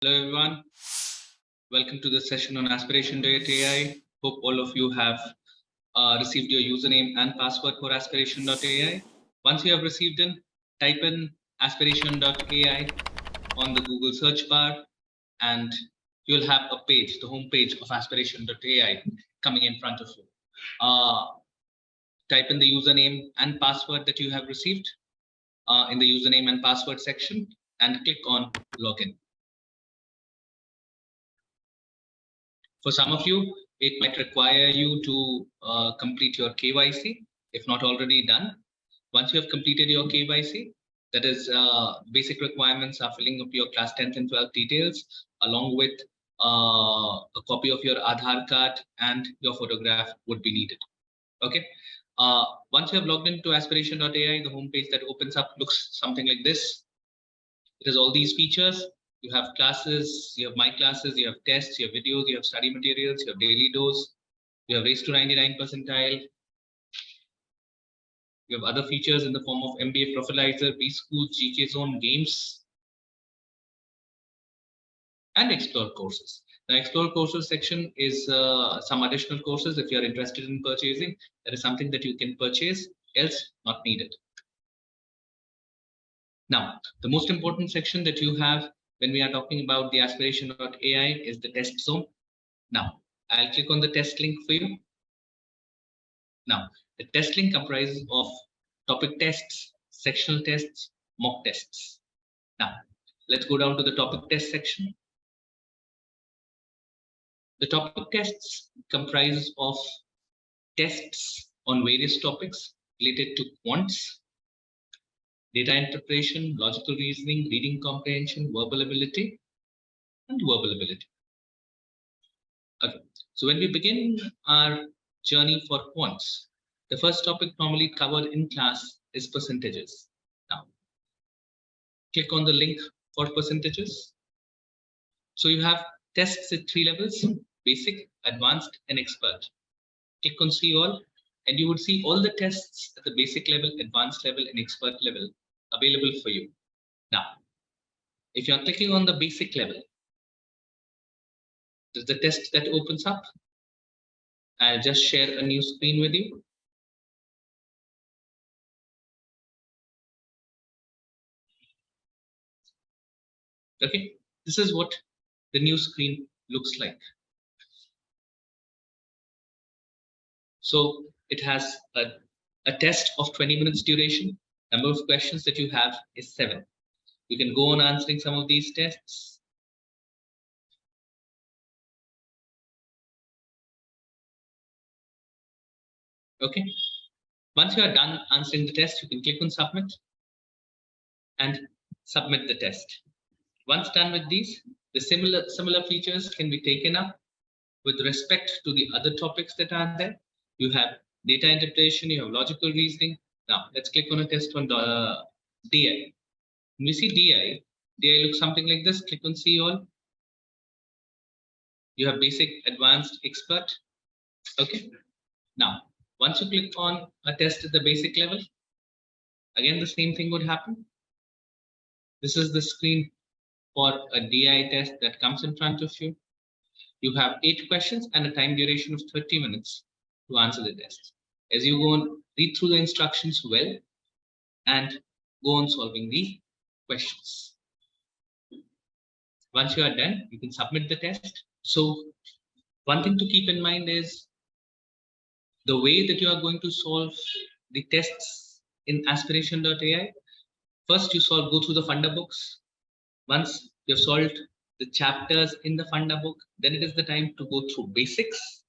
Hello everyone, welcome to the session on aspiration.ai. Hope all of you have received your username and password for aspiration.ai. Once you have received it, type in aspiration.ai on the Google search bar and you'll have a page, the home page of aspiration.ai coming in front of you. Type in the username and password that you have received in the username and password section and click on login. For some of you, it might require you to complete your KYC, if not already done. Once you have completed your KYC, that is basic requirements are filling up your class 10th and 12th details, along with a copy of your Aadhaar card and your photograph would be needed. Okay. Once you have logged into aspiration.ai, the homepage that opens up looks something like this. It has all these features. You have classes, you have my classes, you have tests, you have videos, you have study materials, you have daily dose, you have race to 99 percentile. You have other features in the form of MBA Profilizer, B-School, GK Zone, games, and Explore courses. The Explore courses section is some additional courses if you are interested in purchasing. That is something that you can purchase, else not needed. Now, the most important section that you have when we are talking about the aspiration.ai is the test zone. Now, I'll click on the test link for you. Now, the test link comprises of topic tests, sectional tests, mock tests. Now, let's go down to the topic test section. The topic tests comprise of tests on various topics related to quants, data interpretation, logical reasoning, reading comprehension, verbal ability, and verbal ability. Okay, so when we begin our journey for quants, the first topic normally covered in class is percentages. Now, click on the link for percentages. So you have tests at 3 levels: basic, advanced, and expert. Click on see all, and you would see all the tests at the basic level, advanced level, and expert level available for you. Now, if you're clicking on the basic level, this is the test that opens up. I'll just share a new screen with you. Okay, this is what the new screen looks like. So it has a test of 20 minutes duration. Number of questions that you have is 7. You can go on answering some of these tests. Okay, once you are done answering the test, you can click on submit and submit the test. Once done with these, the similar features can be taken up with respect to the other topics that are there. You have data interpretation, you have logical reasoning. Now let's click on a test on DI. When we see DI looks something like this. Click on see all. You have basic, advanced, expert. Okay. Now, once you click on a test at the basic level, again the same thing would happen. This is the screen for a DI test that comes in front of you. You have 8 questions and a time duration of 30 minutes to answer the test. As you go on, read through the instructions well and go on solving the questions. Once you are done, you can submit the test. So one thing to keep in mind is the way that you are going to solve the tests in aspiration.ai. First, you go through the funder books. Once you've solved the chapters in the funder book, then it is the time to go through basics.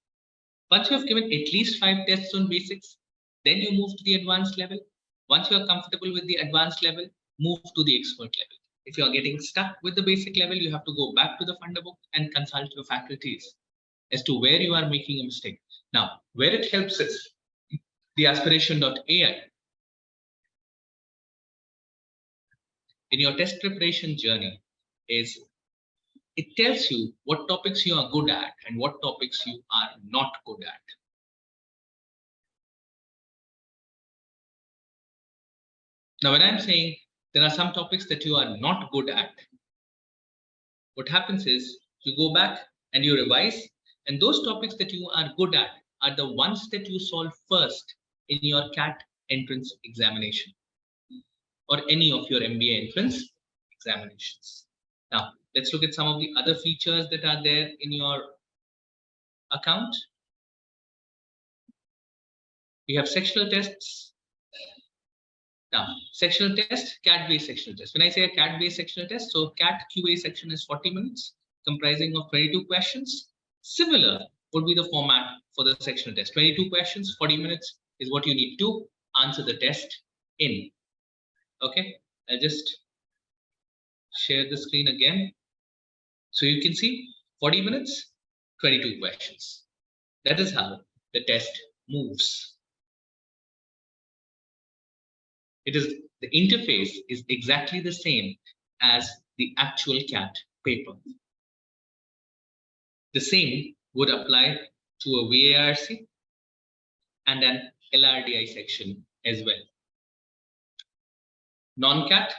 Once you have given at least 5 tests on basics, then you move to the advanced level. Once you are comfortable with the advanced level, move to the expert level. If you are getting stuck with the basic level, you have to go back to the funder book and consult your faculties as to where you are making a mistake. Now, where it helps is the aspiration.ai. In your test preparation journey is it tells you what topics you are good at and what topics you are not good at. Now, when I'm saying there are some topics that you are not good at, what happens is you go back and you revise, and those topics that you are good at are the ones that you solve first in your CAT entrance examination or any of your MBA entrance examinations. Now, let's look at some of the other features that are there in your account. We have sectional tests. Now, sectional test, CAT-based sectional test. When I say a CAT-based sectional test, so CAT QA section is 40 minutes, comprising of 22 questions. Similar would be the format for the sectional test. 22 questions, 40 minutes is what you need to answer the test in. Okay, I'll just share the screen again. So you can see 40 minutes, 22 questions. That is how the test moves. It is the interface is exactly the same as the actual CAT paper. The same would apply to a VARC and an LRDI section as well. Non-CAT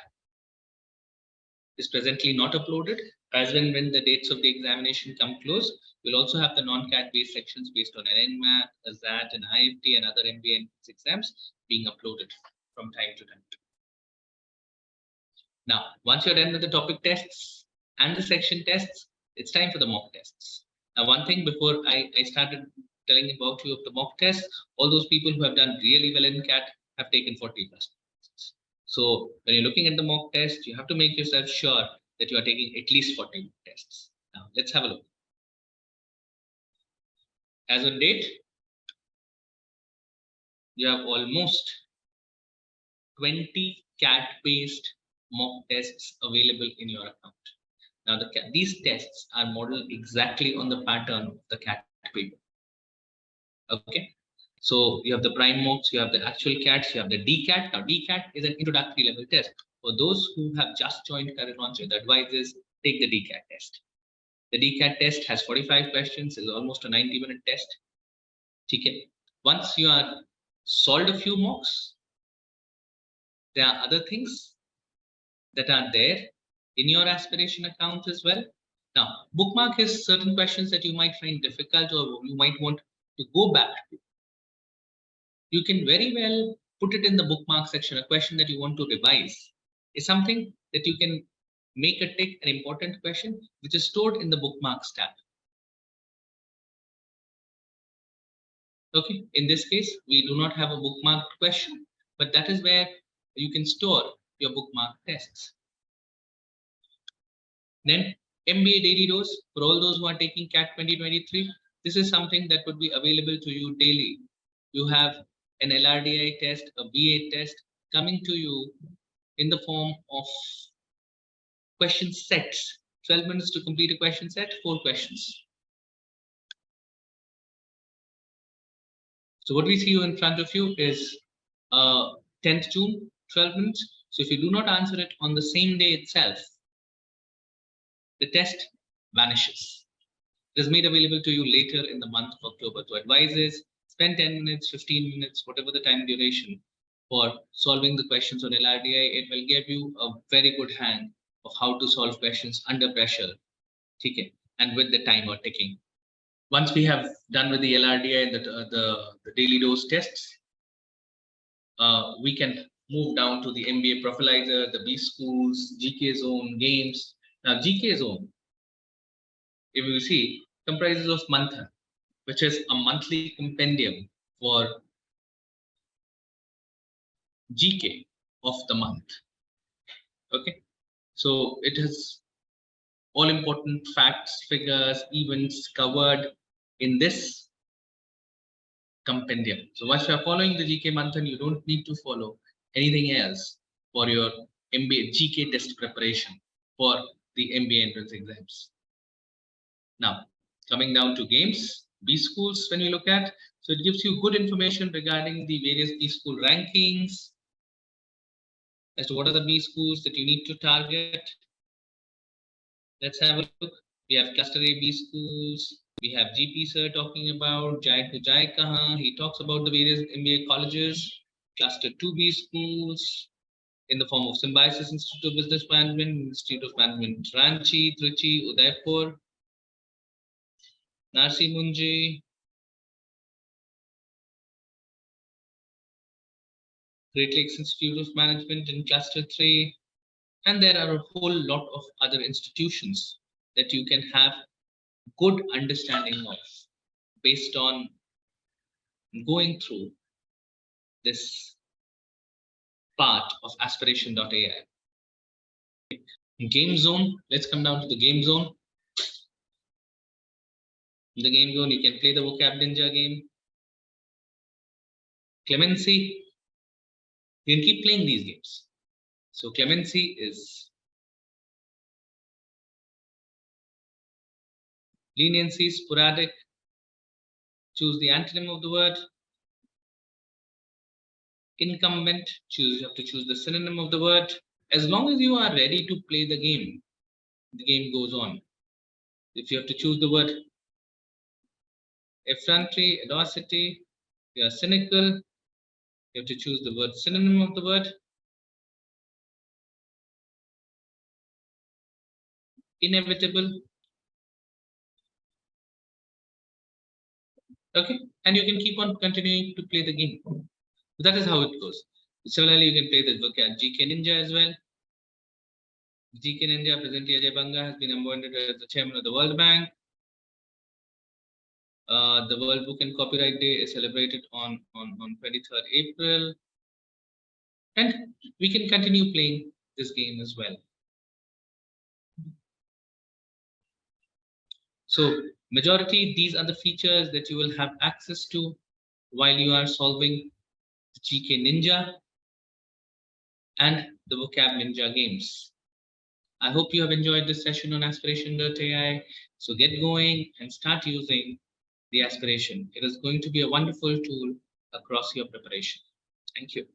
is presently not uploaded, as when the dates of the examination come close. We'll also have the non-CAT based sections based on an NMAT, a ZAT, an IFT, and other MBA entrance exams being uploaded from time to time. Now, once you're done with the topic tests and the section tests, it's time for the mock tests. Now, one thing before I started telling about you of the mock tests, all those people who have done really well in CAT have taken 40 plus. So when you're looking at the mock test, you have to make yourself sure that you are taking at least 40 mock tests. Now, let's have a look. As on date, you have almost 20 CAT-based mock tests available in your account. Now, these tests are modeled exactly on the pattern of the CAT paper. Okay, so you have the prime mocks, you have the actual CATs, you have the DCAT. Now, DCAT is an introductory level test. For those who have just joined Career Launcher, the advice is take the DCAT test. The DCAT test has 45 questions, is almost a 90-minute test. Okay. Once you are solved a few mocks, there are other things that are there in your aspiration account as well. Now, bookmark is certain questions that you might find difficult or you might want to go back to. You can very well put it in the bookmark section. A question that you want to revise is something that you can make a tick, an important question, which is stored in the bookmarks tab. Okay, in this case, we do not have a bookmarked question, but that is where you can store your bookmark tests. Then MBA daily dose for all those who are taking CAT 2023. This is something that would be available to you daily. You have an LRDI test, a BA test coming to you in the form of question sets. 12 minutes to complete a question set, 4 questions. So what we see you in front of you is 10th June, 12 minutes. So if you do not answer it on the same day itself, the test vanishes. It is made available to you later in the month of October. So advice is spend 10 minutes, 15 minutes, whatever the time duration for solving the questions on LRDI. It will give you a very good hang of how to solve questions under pressure, okay, and with the timer ticking. Once we have done with the LRDI and the daily dose tests, we can move down to the MBA Profiler, the B schools, GK zone, games. Now, GK zone, if you see, comprises of Manthan, which is a monthly compendium for GK of the month. Okay, so it has all important facts, figures, events covered in this compendium. So once you are following the GK Manthan, you don't need to follow anything else for your MBA GK test preparation for the MBA entrance exams. Now, coming down to games, B schools, when you look at, so it gives you good information regarding the various B school rankings as to what are the B schools that you need to target. Let's have a look. We have cluster A B schools. We have GP sir talking about Jai to Jai Kahan. He talks about the various MBA colleges, cluster 2B schools. in the form of Symbiosis Institute of Business Management, Institute of Management, Ranchi, Trichy, Udaipur, Narsi Munji, Great Lakes Institute of Management in Cluster 3, and there are a whole lot of other institutions that you can have good understanding of based on going through this part of aspiration.ai. Game zone, let's come down to the game zone. In the game zone, you can play the vocab ninja game. Clemency, you can keep playing these games. So clemency is leniency, sporadic, choose the antonym of the word. Incumbent, you have to choose the synonym of the word. As long as you are ready to play the game goes on. If you have to choose the word effrontery, audacity, you are cynical, you have to choose the word synonym of the word. Inevitable. Okay, and you can keep on continuing to play the game. That is how it goes. Similarly, you can play the vocab GK Ninja as well. GK Ninja, presently Ajay Banga has been appointed as the chairman of the World Bank. The World Book and Copyright Day is celebrated on 23rd April. And we can continue playing this game as well. So majority, these are the features that you will have access to while you are solving the GK Ninja and the Vocab Ninja games. I hope you have enjoyed this session on aspiration.ai. So get going and start using the aspiration. It is going to be a wonderful tool across your preparation. Thank you.